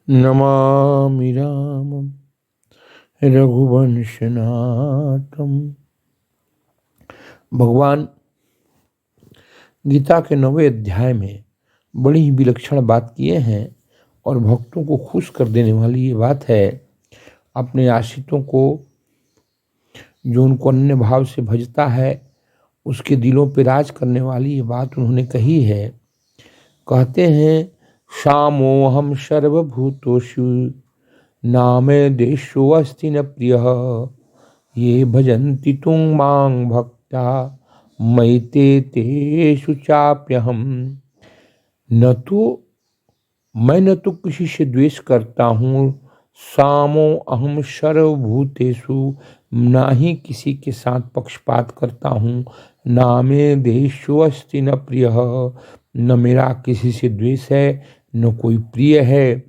नमामि रामं रघुवंशनाथम। भगवान गीता के 9वें अध्याय में बड़ी ही विलक्षण बात किए हैं और भक्तों को खुश कर देने वाली ये बात है। अपने आश्रितों को, जो उनको अन्य भाव से भजता है, उसके दिलों पर राज करने वाली ये बात उन्होंने कही है। कहते हैं, सामोहम सर्वभूतोषु नामे देशो अस्ति न प्रियः ये भजन्ति तुं मां भक्ता मयि ते तेषु चाप्यहम्। मैं न तो किसी से द्वेष करता हूँ, सामो अहम सर्वभूतेषु, ना ही किसी के साथ पक्षपात करता हूँ, ना में देशो अस्ति न प्रियः, न मेरा किसी से द्वेष है न कोई प्रिय है।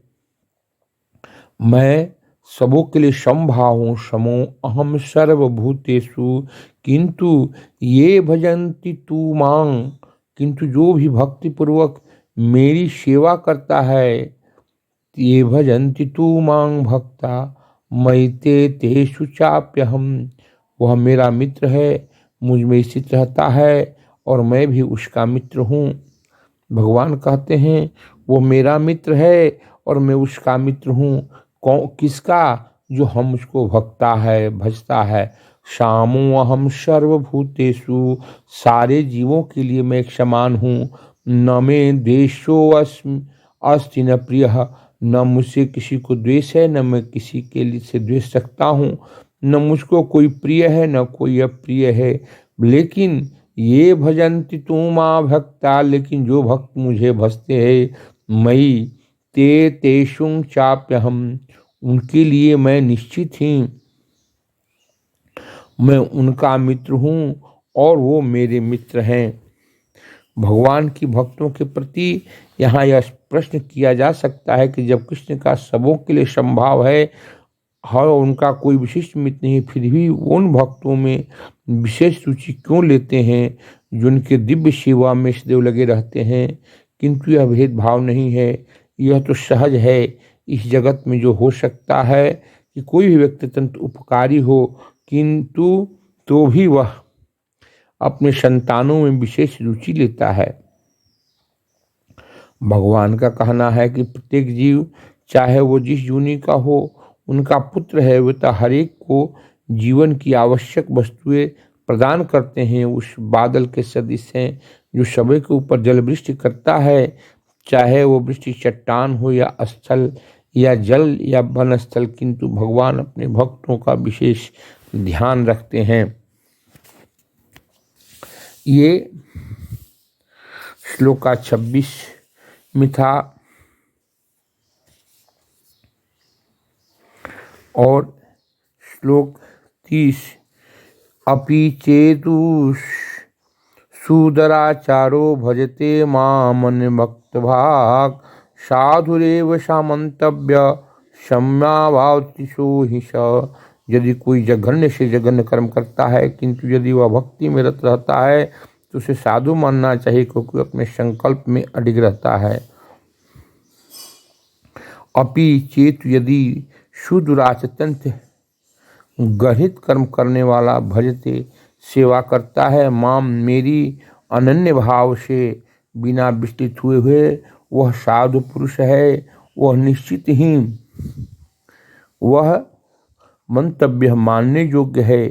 मैं सबों के लिए समभाव हूँ, समो अहम सर्वभूतेषु, किंतु ये भजन्ति तू मांग, किंतु जो भी भक्ति पूर्वक मेरी सेवा करता है, ये भजन्ति तू मांग भक्ता मयि ते तेषु चाप्यहम्, वह मेरा मित्र है, मुझ में स्थित रहता है और मैं भी उसका मित्र हूँ। भगवान कहते हैं, वो मेरा मित्र है और मैं उसका मित्र हूँ। किसका? जो हम उसको भक्ता है, भजता है। सामो अहम सर्वभूतेषु, सारे जीवों के लिए मैं एक समान हूँ। न में द्वेषो अस्ति न प्रियः, न मुझसे किसी को द्वेष है, न मैं किसी के लिए से द्वेष रखता हूँ, न मुझको कोई प्रिय है न कोई अप्रिय है। लेकिन ये भजन्ति तू मां भक्ता, लेकिन जो भक्त मुझे भजते हैं, मयि ते तेषु चाप्यहम्, उनके लिए मैं निश्चित ही मैं उनका मित्र हूँ और वो मेरे मित्र हैं। भगवान की भक्तों के प्रति यहाँ यह प्रश्न किया जा सकता है कि जब कृष्ण का सबों के लिए संभाव है और उनका कोई विशिष्ट मित्र नहीं, फिर भी उन भक्तों में विशेष रुचि क्यों लेते हैं जो उनके दिव्य सेवा में सदैव लगे रहते हैं। किंतु यह भेदभाव नहीं है, यह तो सहज है। इस जगत में जो हो सकता है कि कोई भी व्यक्ति अत्यंत उपकारी हो, किंतु तो भी वह अपने संतानों में विशेष रुचि लेता है। भगवान का कहना है कि प्रत्येक जीव, चाहे वो जिस जूनी का हो, उनका पुत्र है। वे तो हर एक को जीवन की आवश्यक वस्तुएं प्रदान करते हैं। उस बादल के सदृश हैं जो सभी के ऊपर जल वृष्टि करता है, चाहे वो वृष्टि चट्टान हो या स्थल या जल या वन स्थल। किंतु भगवान अपने भक्तों का विशेष ध्यान रखते हैं। ये श्लोका 26 में था और श्लोक 30, अपि चेतु सुदराचारो भजते मामन्यभक्तभाक् साधुरेव सामन्तव्य सम्यावातिशो हि स। यदि कोई जघन्य से जघन्य कर्म करता है, किंतु यदि वह भक्ति में रत रहता है तो उसे साधु मानना चाहिए, क्योंकि अपने संकल्प में अडिग रहता है। अपि चेतु, यदि सुदुराचतंत गहित कर्म करने वाला भजते सेवा करता है, माम मेरी अनन्य भाव से बिना विस्तृत हुए हुए, वह साधु पुरुष है। वह निश्चित ही वह मंतव्य मानने योग्य है,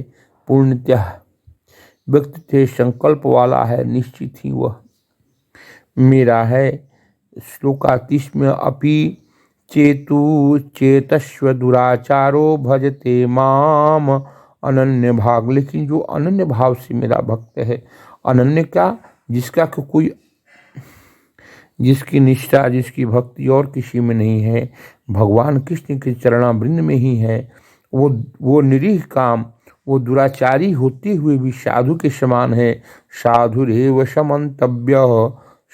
पूर्णतः व्यक्ति थे संकल्प वाला है, निश्चित ही वह मेरा है। श्लोका 30 में अपि चेतु चेतस्व दुराचारो भजते माम अनन्य भाग, लेकिन जो अनन्य भाव से मेरा भक्त है। अनन्य का, जिसका कोई, जिसकी निष्ठा, जिसकी भक्ति और किसी में नहीं है, भगवान कृष्ण के चरणामृंद में ही है। वो निरीह काम, वो दुराचारी होते हुए भी साधु के समान है। साधुरेव समन्तव्य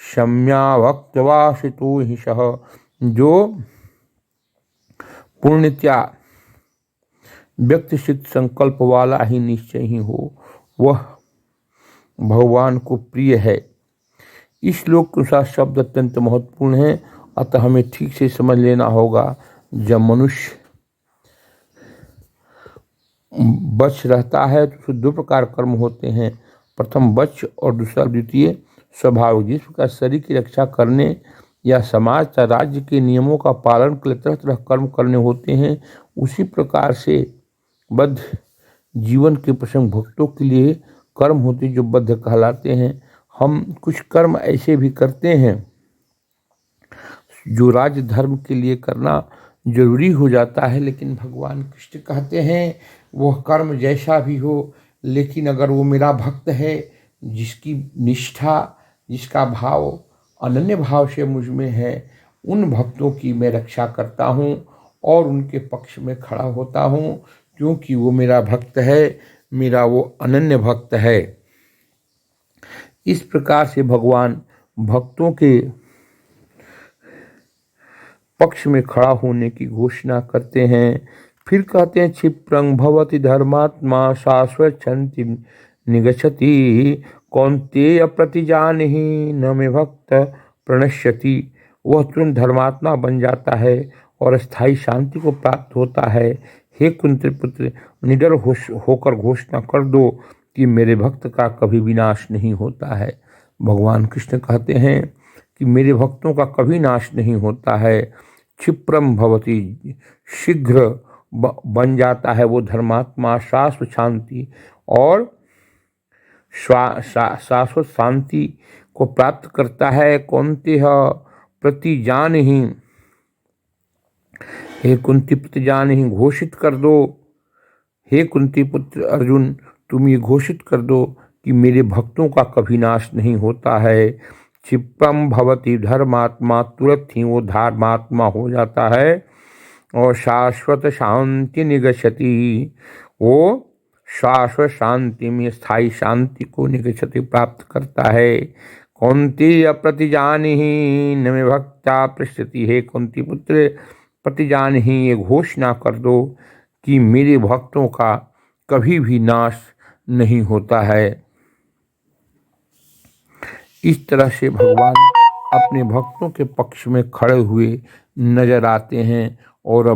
सम्यावक्तवासितो हि सः, जो पूर्णतया व्यक्ति सिद्ध संकल्प वाला ही निश्चय ही हो, वह भगवान को प्रिय है। इस श्लोक के अनुसार शब्द अत्यंत महत्वपूर्ण है। अतः हमें ठीक से समझ लेना होगा, जब मनुष्य वश रहता है तो उसके दो प्रकार कर्म होते हैं, प्रथम वश और दूसरा द्वितीय स्वभाव। जिस प्रकार शरीर की रक्षा करने या समाज या राज्य के नियमों का पालन के लिए तरह तरह कर्म करने होते हैं, उसी प्रकार से बद्ध जीवन के प्रसंग भक्तों के लिए कर्म होते जो बद्ध कहलाते हैं। हम कुछ कर्म ऐसे भी करते हैं जो राज्य धर्म के लिए करना जरूरी हो जाता है, लेकिन भगवान कृष्ण कहते हैं वह कर्म जैसा भी हो, लेकिन अगर वो मेरा भक्त है, जिसकी निष्ठा, जिसका भाव अनन्य भाव से मुझ में है, उन भक्तों की मैं रक्षा करता हूँ और उनके पक्ष में खड़ा होता हूँ, क्योंकि वो मेरा भक्त है, मेरा वो अनन्य भक्त है। इस प्रकार से भगवान भक्तों के पक्ष में खड़ा होने की घोषणा करते हैं। फिर कहते हैं क्षिप्रं भवति धर्मात्मा शाश्वती निगच्छति कौन्तेय प्रतिजानिहि न मे भक्त प्रणश्यति। वह तुरंत धर्मात्मा बन जाता है और स्थायी शांति को प्राप्त होता है। हे कुंती पुत्र, निडर होकर घोषणा कर दो कि मेरे भक्त का कभी विनाश नहीं होता है। भगवान कृष्ण कहते हैं कि मेरे भक्तों का कभी नाश नहीं होता है। क्षिप्रम भवति, शीघ्र बन जाता है वो धर्मात्मा, शाश्वत शांति और शाश्वत शांति को प्राप्त करता है। कौन्तेय प्रतिजानिहि, हे कुंती प्रतिजानिहि, घोषित कर दो, हे कुंती पुत्र अर्जुन, तुम ये घोषित कर दो कि मेरे भक्तों का कभी नाश नहीं होता है। क्षिप्रम भवति धर्मात्मा, तुरंत ही वो धर्मात्मा हो जाता है और शाश्वत शांति निगच्छति, वो शाश्वत शांति में स्थायी शांति को निगच्छति प्राप्त करता है। कौन्तेय प्रतिजानिहि न मे भक्ता पृच्छति, हे कुंती पुत्र प्रतिजानिहि, ये घोषणा कर दो कि मेरे भक्तों का कभी भी नाश नहीं होता है। इस तरह से भगवान अपने भक्तों के पक्ष में खड़े हुए नजर आते हैं और